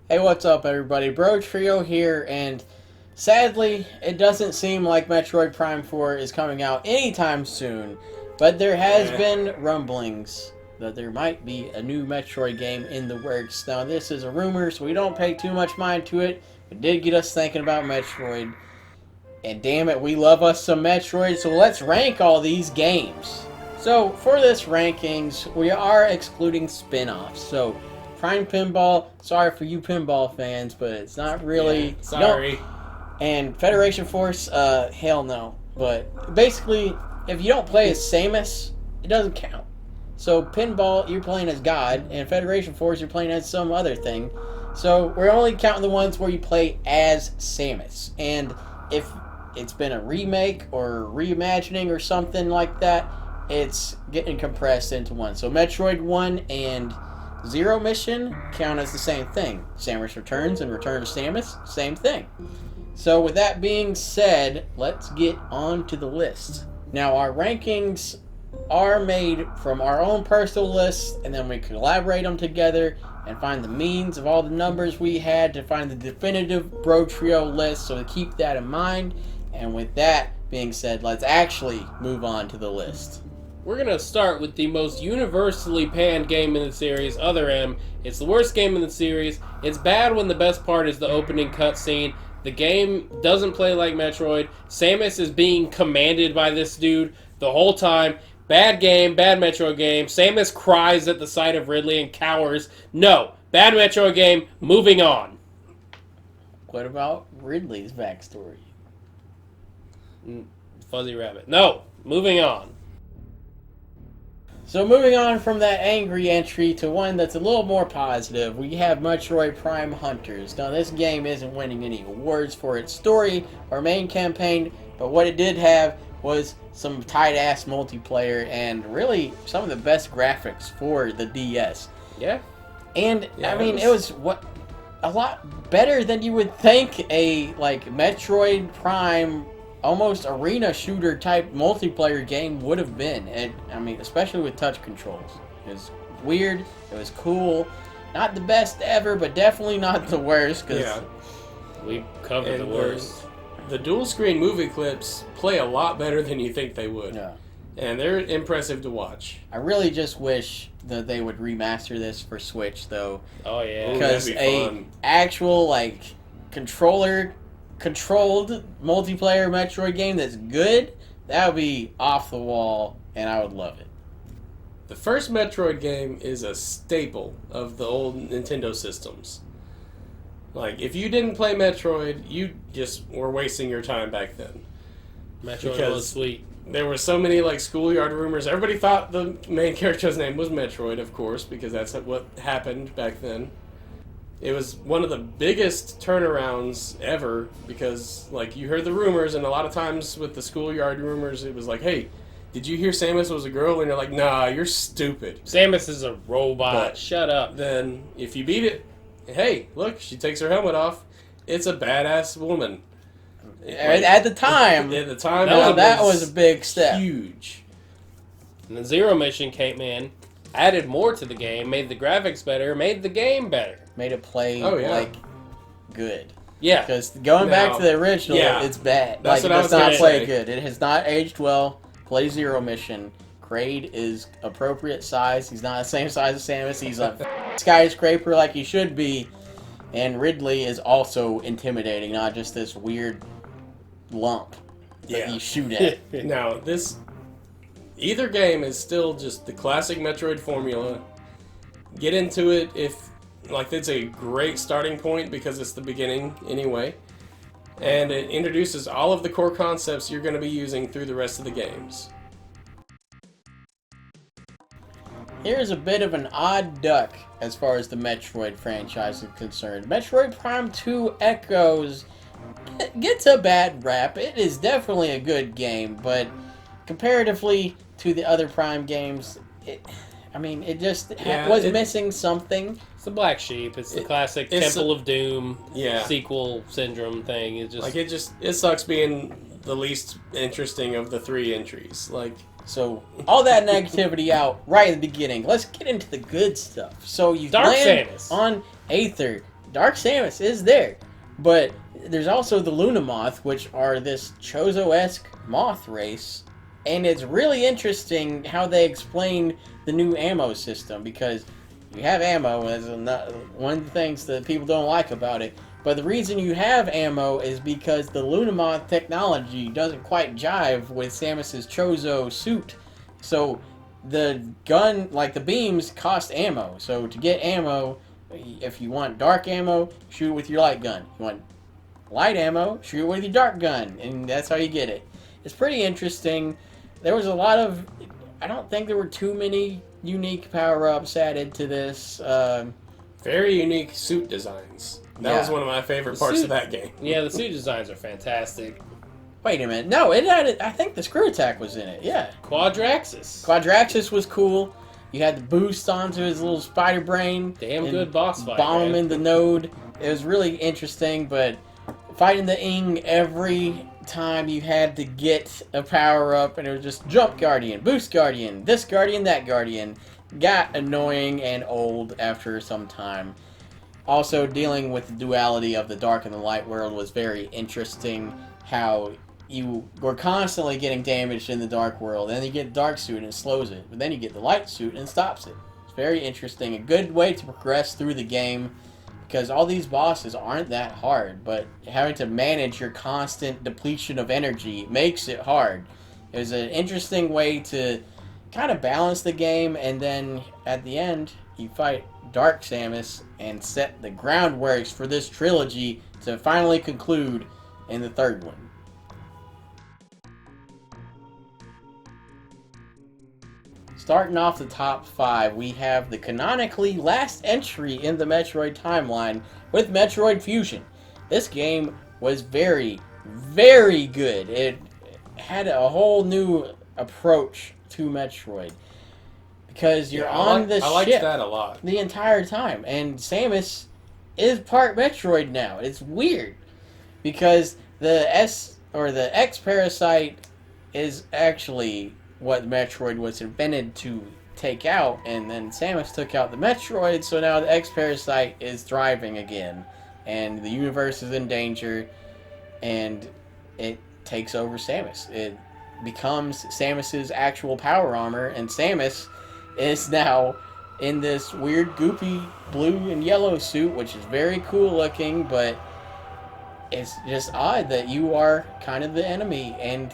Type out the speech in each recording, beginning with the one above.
Hey, what's up, everybody? BroTrio here, and sadly, it doesn't seem like Metroid Prime 4 is coming out anytime soon, but there has been rumblings that there might be a new Metroid game in the works. Now, this is a rumor, so we don't pay too much mind to it. It did get us thinking about Metroid, and damn it, we love us some Metroid, so let's rank all these games. So, for this rankings, we are excluding spin-offs, so Prime Pinball, sorry for you pinball fans, but it's not really... Yeah, sorry. No. And Federation Force, hell no. But basically, if you don't play as Samus, it doesn't count. So Pinball, you're playing as God, and Federation Force, you're playing as some other thing. So we're only counting the ones where you play as Samus. And if it's been a remake or reimagining or something like that, it's getting compressed into one. So Metroid 1 and Zero Mission count as the same thing. Samus Returns and Return of Samus, same thing. So with that being said, let's get on to the list. Now our rankings are made from our own personal lists, and then we collaborate them together and find the means of all the numbers we had to find the definitive BroTrio list, so to keep that in mind. And with that being said, let's actually move on to the list. We're going to start with the most universally panned game in the series, Other M. It's the worst game in the series. It's bad when the best part is the opening cutscene. The game doesn't play like Metroid. Samus is being commanded by this dude the whole time. Bad game, bad Metroid game. Samus cries at the sight of Ridley and cowers. No, bad Metroid game, moving on. What about Ridley's backstory? Fuzzy Rabbit. No, moving on. So moving on from that angry entry to one that's a little more positive, we have Metroid Prime Hunters. Now this game isn't winning any awards for its story or main campaign, but what it did have was some tight-ass multiplayer and really some of the best graphics for the DS. Yeah. And yeah, I mean, it was a lot better than you would think a Metroid Prime almost arena shooter type multiplayer game would have been. I mean, especially with touch controls. It was weird. It was cool. Not the best ever, but definitely not the worst. Yeah. We covered the worst. The dual screen movie clips play a lot better than you think they would. Yeah. And they're impressive to watch. I really just wish that they would remaster this for Switch, though. Oh, yeah. Because actual, controlled multiplayer Metroid game that's good, that would be off the wall, and I would love it. The first Metroid game is a staple of the old Nintendo systems. Like, if you didn't play Metroid, you just were wasting your time back then. Metroid was sweet. There were so many, schoolyard rumors. Everybody thought the main character's name was Metroid, of course, because that's what happened back then. It was one of the biggest turnarounds ever because, you heard the rumors, and a lot of times with the schoolyard rumors, it was like, hey, did you hear Samus was a girl? And you're like, nah, you're stupid. Samus is a robot. But shut up. Then, if you beat it, hey, look, she takes her helmet off. It's a badass woman. At the time. That was a big step. Huge. And the Zero Mission came in, added more to the game, made the graphics better, made the game better. Made it play, good. Yeah. Because going back to the original, it's bad. That's what it I was does not play say. good. It has not aged well. Play Zero Mission. Kraid is appropriate size. He's not the same size as Samus. He's a skyscraper like he should be. And Ridley is also intimidating, not just this weird lump that you shoot at. Now, either game is still just the classic Metroid formula. Get into it if, it's a great starting point because it's the beginning anyway. And it introduces all of the core concepts you're going to be using through the rest of the games. Here's a bit of an odd duck as far as the Metroid franchise is concerned. Metroid Prime 2 Echoes gets a bad rap. It is definitely a good game, but comparatively to the other Prime games, it was missing something. It's the black sheep. It's the classic Temple of Doom sequel syndrome thing. It sucks being the least interesting of the three entries. So, all that negativity out right at the beginning. Let's get into the good stuff. So, you land Samus on Aether, Dark Samus is there. But there's also the Luna Moth, which are this Chozo-esque moth race. And it's really interesting how they explain the new ammo system, because you have ammo, as one of the things that people don't like about it. But the reason you have ammo is because the Luna Moth technology doesn't quite jive with Samus's Chozo suit. So the gun, like the beams, cost ammo. So to get ammo, if you want dark ammo, shoot it with your light gun. You want light ammo, shoot it with your dark gun. And that's how you get it. It's pretty interesting. There was a lot of... I don't think there were too many unique power-ups added to this. Very unique suit designs. That was one of my favorite parts of that game. Yeah, the suit designs are fantastic. Wait a minute. No, it had... I think the screw attack was in it. Yeah. Quadraxis was cool. You had the boost onto his little spider brain. Damn good boss fight. Bomb him in the node. It was really interesting, but fighting the Ing every time you had to get a power-up, and it was just jump guardian, boost guardian, this guardian, that guardian, got annoying and old after some time. Also, dealing with the duality of the dark and the light world was very interesting, how you were constantly getting damaged in the dark world, and then you get dark suit and it slows it, but then you get the light suit and it stops it. It's very interesting, a good way to progress through the game, because all these bosses aren't that hard, but having to manage your constant depletion of energy makes it hard. It was an interesting way to kind of balance the game, and then at the end, you fight Dark Samus and set the groundworks for this trilogy to finally conclude in the third one. Starting off the top 5, we have the canonically last entry in the Metroid timeline with Metroid Fusion. This game was very, very good. It had a whole new approach to Metroid, because you're on the ship. I liked that a lot. The entire time, and Samus is part Metroid now. It's weird, because the X parasite is actually what Metroid was invented to take out, and then Samus took out the Metroid, so now the X-Parasite is thriving again, and the universe is in danger, and it takes over Samus. It becomes Samus's actual power armor, and Samus is now in this weird goopy blue and yellow suit, which is very cool looking, but it's just odd that you are kind of the enemy and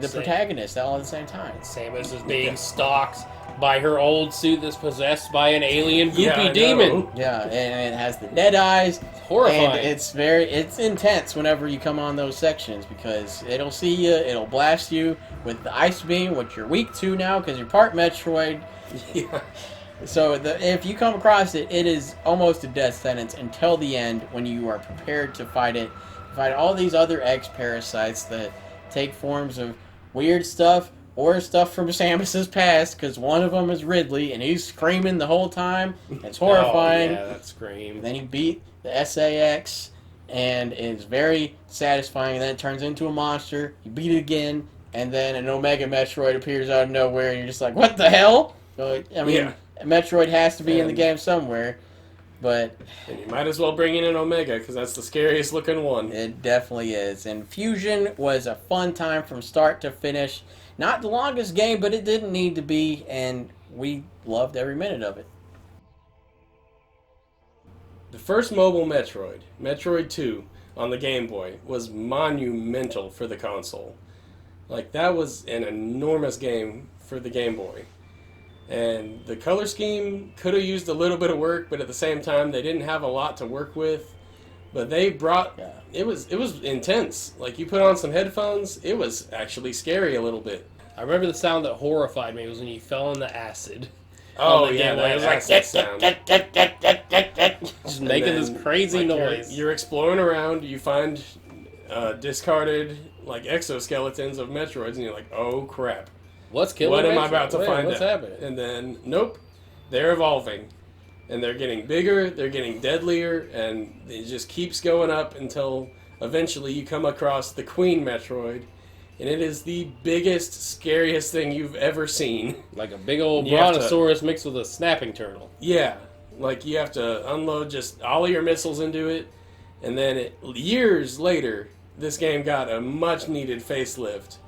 the protagonist all at the same time. Samus is being stalked by her old suit that's possessed by an alien goopy demon. Yeah, and it has the dead eyes. It's horrifying. And it's intense whenever you come on those sections, because it'll see you, it'll blast you with the ice beam, which you're weak to now because you're part Metroid. Yeah. So if you come across it, it is almost a death sentence until the end, when you are prepared to fight it. Fight all these other X-Parasites that take forms of weird stuff or stuff from Samus's past, because one of them is Ridley and he's screaming the whole time. It's horrifying. Oh, yeah, that scream. Then you beat the SAX and it's very satisfying, and then it turns into a monster. You beat it again, and then an Omega Metroid appears out of nowhere and you're just like, what the hell? So, I mean, Metroid has to be in the game somewhere. But and you might as well bring in an Omega, because that's the scariest looking one. It definitely is. And Fusion was a fun time from start to finish. Not the longest game, but it didn't need to be, and we loved every minute of it. The first mobile Metroid, Metroid 2, on the Game Boy, was monumental for the console. Like, that was an enormous game for the Game Boy. And the color scheme could have used a little bit of work, but at the same time, they didn't have a lot to work with. But they brought... It was intense. Like, you put on some headphones, it was actually scary a little bit. I remember the sound that horrified me was when you fell in the acid. Oh, yeah, that was like that sound. Just making this crazy noise. You're exploring around, you find discarded, like, exoskeletons of Metroids, and you're like, oh, crap. What's killing What am I Metroid? about to find What's out? happening? And then, nope, they're evolving. And they're getting bigger, they're getting deadlier, and it just keeps going up until eventually you come across the Queen Metroid. And it is the biggest, scariest thing you've ever seen. Like a big old brontosaurus mixed with a snapping turtle. Yeah. Like, you have to unload just all of your missiles into it. And then years later, this game got a much-needed facelift.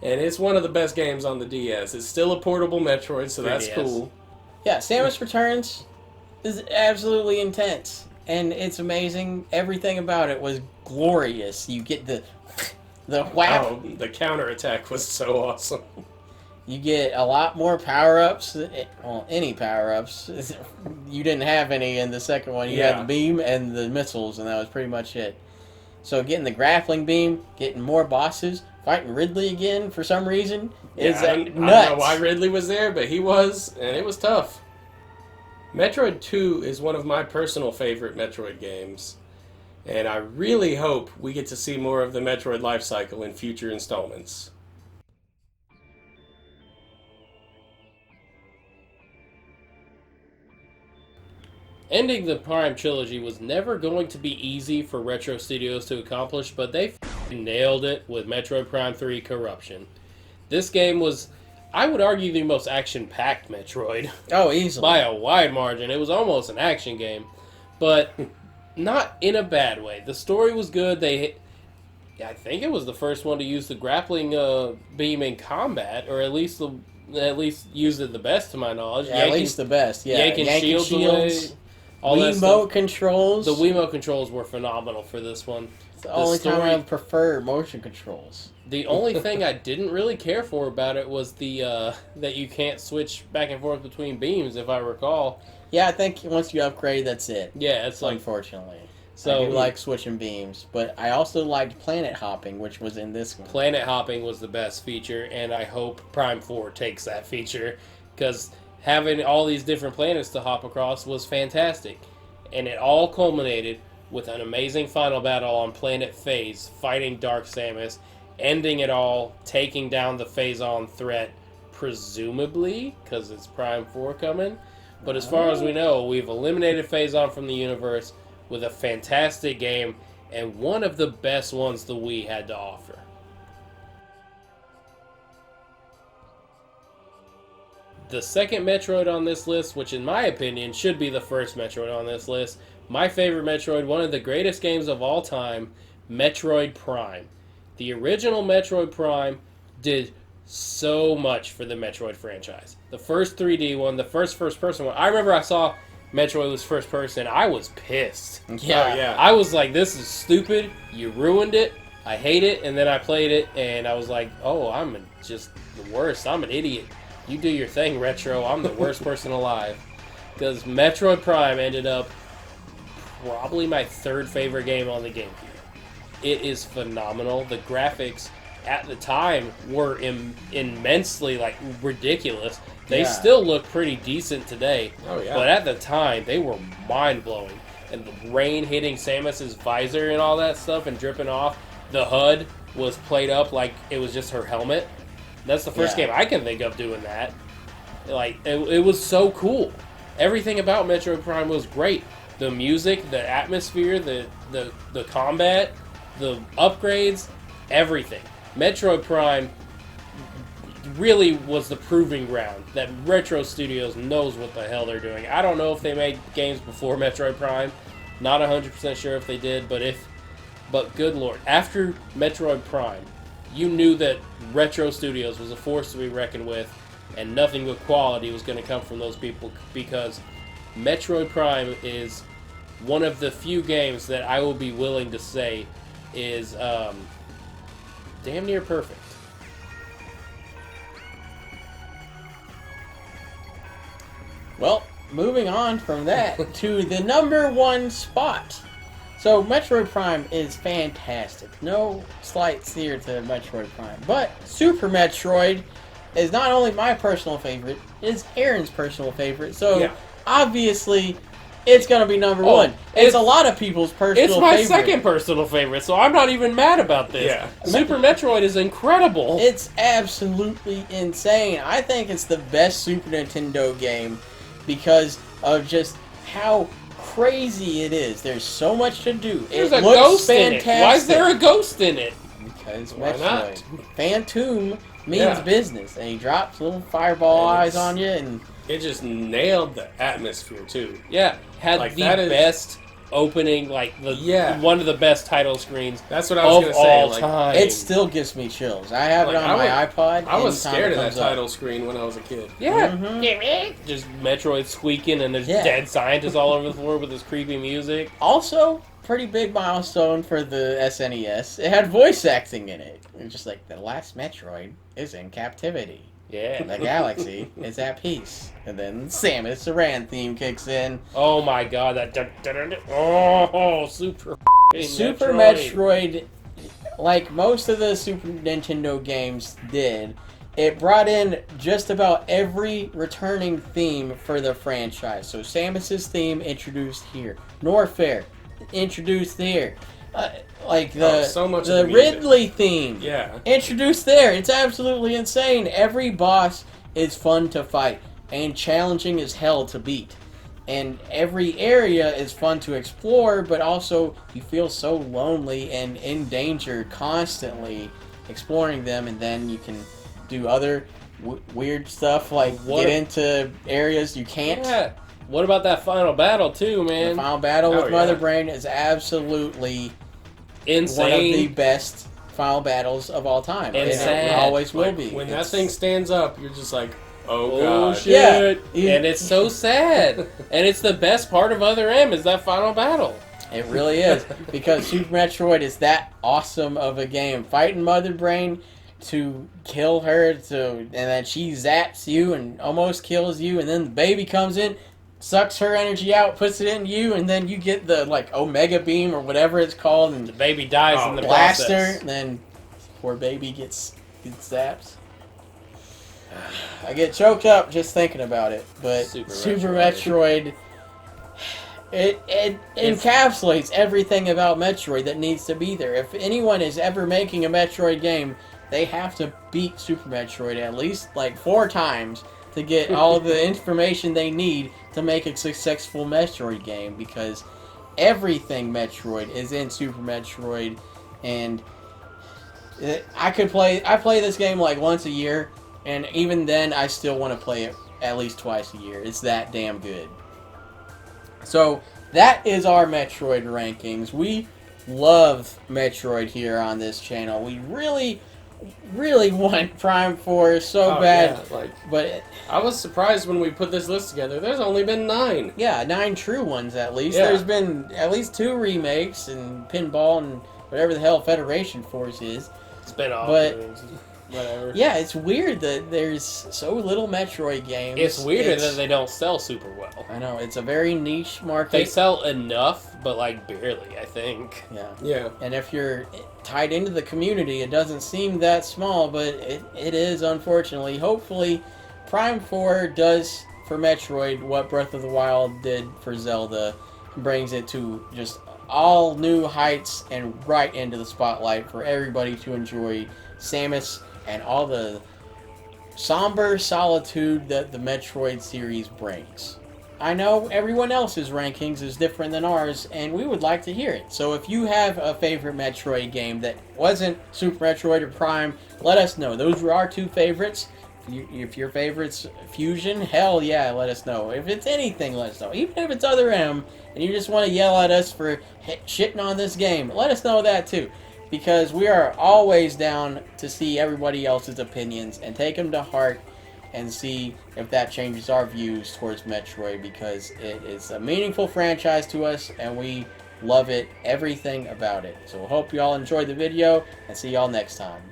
And it's one of the best games on the DS. It's still a portable Metroid, so that's 3DS. cool. Yeah, Samus Returns is absolutely intense. And it's amazing. Everything about it was glorious. You get the whap. Oh, the counterattack was so awesome. You get a lot more power-ups. Well, any power-ups. You didn't have any in the second one. You had the beam and the missiles, and that was pretty much it. So getting the grappling beam, getting more bosses, fighting Ridley again for some reason is I don't know why Ridley was there, but he was, and it was tough. Metroid 2 is one of my personal favorite Metroid games, and I really hope we get to see more of the Metroid life cycle in future installments. Ending the Prime trilogy was never going to be easy for Retro Studios to accomplish, but they nailed it with Metroid Prime 3 Corruption. This game was, I would argue, the most action-packed Metroid. Oh, easily. By a wide margin. It was almost an action game, but not in a bad way. The story was good. I think it was the first one to use the grappling beam in combat, or at least used it the best to my knowledge. Yeah, at least the best. Yeah, yanking shields away. All that Wiimote stuff. controls. The Wiimote controls were phenomenal for this one. It's the only time I prefer motion controls. The only thing I didn't really care for about it was the that you can't switch back and forth between beams, if I recall. Yeah, I think once you upgrade, that's it. Yeah, it's like... Unfortunately. So, I do like switching beams, but I also liked planet hopping, which was in this one. Planet hopping was the best feature, and I hope Prime 4 takes that feature, because having all these different planets to hop across was fantastic. And it all culminated with an amazing final battle on Planet Phase, fighting Dark Samus, ending it all, taking down the Phazon threat, presumably, because it's Prime 4 coming. But as far as we know, we've eliminated Phazon from the universe with a fantastic game, and one of the best ones the Wii had to offer. The second Metroid on this list, which in my opinion should be the first Metroid on this list, my favorite Metroid, one of the greatest games of all time, Metroid Prime. The original Metroid Prime did so much for the Metroid franchise. The first 3D one, the first person one. I remember I saw Metroid was first person. I was pissed. Yeah. Oh, yeah. I was like, this is stupid. You ruined it. I hate it. And then I played it, and I was like, oh, I'm just the worst. I'm an idiot. You do your thing, Retro. I'm the worst person alive. Because Metroid Prime ended up probably my third favorite game on the GameCube. It is phenomenal. The graphics at the time were immensely, ridiculous. They still look pretty decent today. Oh, yeah. But at the time, they were mind-blowing. And the rain hitting Samus's visor and all that stuff and dripping off. The HUD was played up like it was just her helmet. That's the first game I can think of doing that. It was so cool. Everything about Metroid Prime was great. The music, the atmosphere, the combat, the upgrades, everything. Metroid Prime really was the proving ground that Retro Studios knows what the hell they're doing. I don't know if they made games before Metroid Prime. Not 100% sure if they did, but good lord. After Metroid Prime, you knew that Retro Studios was a force to be reckoned with, and nothing but quality was going to come from those people, because Metroid Prime is one of the few games that I will be willing to say is damn near perfect. Well, moving on from that to the number one spot. So, Metroid Prime is fantastic. No slights here to Metroid Prime. But Super Metroid is not only my personal favorite, it's Aaron's personal favorite. So, obviously, it's going to be number one. It's a lot of people's personal favorite. It's my second personal favorite, so I'm not even mad about this. Yeah. Super Metroid is incredible. It's absolutely insane. I think it's the best Super Nintendo game because of just how crazy it is. There's so much to do. There's a ghost in it. Why is there a ghost in it? Because Why Metroid. not? Phantom means business, and he drops little fireball eyes on you, and it just nailed the atmosphere too. Yeah, had Like, the that is- best opening, like one of the best title screens That's what I was of gonna say. all Like, time. It still gives me chills. I have it Like, on I my iPod. I was anytime scared it of that comes up. title screen when I was a kid. Yeah. Mhm. Just Metroid squeaking and there's Yeah. dead scientists all over the floor with this creepy music. Also, pretty big milestone for the SNES. It had voice acting in it. It's just like the last Metroid is in captivity. Yeah. The galaxy is at peace. And then Samus Aran theme kicks in. Oh my god, oh, Super Super Metroid, like most of the Super Nintendo games did, it brought in just about every returning theme for the franchise. So Samus's theme introduced here. Norfair introduced here. Like so much the of the music. Ridley theme Yeah. introduced there. It's absolutely insane. Every boss is fun to fight and challenging as hell to beat. And every area is fun to explore, but also you feel so lonely and in danger constantly exploring them, and then you can do other weird stuff like get into areas you can't. Yeah. What about that final battle too, man? The final battle Oh, with Mother yeah. Brain is absolutely Insane. one of the best final battles of all time. And It sad. always will Like, be. when that It's- thing stands up, you're just like, oh Oh god. shit! Yeah. And it's so sad. And it's the best part of Other M is that final battle. It really is, because Super Metroid is that awesome of a game. Fighting Mother Brain to kill her, and then she zaps you and almost kills you, and then the baby comes in, sucks her energy out, puts it in you, and then you get the like Omega Beam or whatever it's called, and The baby dies Oh, in the blast her, process. and then poor baby gets zapped. I get choked up just thinking about it, but Super Super Metroid. Metroid, it encapsulates everything about Metroid that needs to be there. If anyone is ever making a Metroid game, they have to beat Super Metroid at least like 4 times to get all the information they need to make a successful Metroid game, because everything Metroid is in Super Metroid, and I play this game like once a year, and even then I still want to play it at least twice a year. It's that damn good. So that is our Metroid rankings. We love Metroid here on this channel. We really want Prime 4 so Oh, bad, yeah, like, but I was surprised when we put this list together. There's only been 9. yeah, 9 true ones at least. Yeah. There's been at least 2 remakes and Pinball and whatever the hell Federation Force is. Spin-off. But- whatever. Yeah, it's weird that there's so little Metroid games. It's weirder that they don't sell super well. I know, it's a very niche market. They sell enough, but like barely, I think. Yeah. Yeah. And if you're tied into the community, it doesn't seem that small, but it is, unfortunately. Hopefully, Prime 4 does for Metroid what Breath of the Wild did for Zelda, brings it to just all new heights and right into the spotlight for everybody to enjoy Samus and all the somber solitude that the Metroid series brings. I know everyone else's rankings is different than ours, and we would like to hear it. So if you have a favorite Metroid game that wasn't Super Metroid or Prime, let us know. Those were our 2 favorites. If your favorite's Fusion, hell yeah, let us know. If it's anything, let us know. Even if it's Other M, and you just want to yell at us for shitting on this game, let us know that too. Because we are always down to see everybody else's opinions and take them to heart and see if that changes our views towards Metroid, because it is a meaningful franchise to us and we love it, everything about it. So hope you all enjoyed the video, and see y'all next time.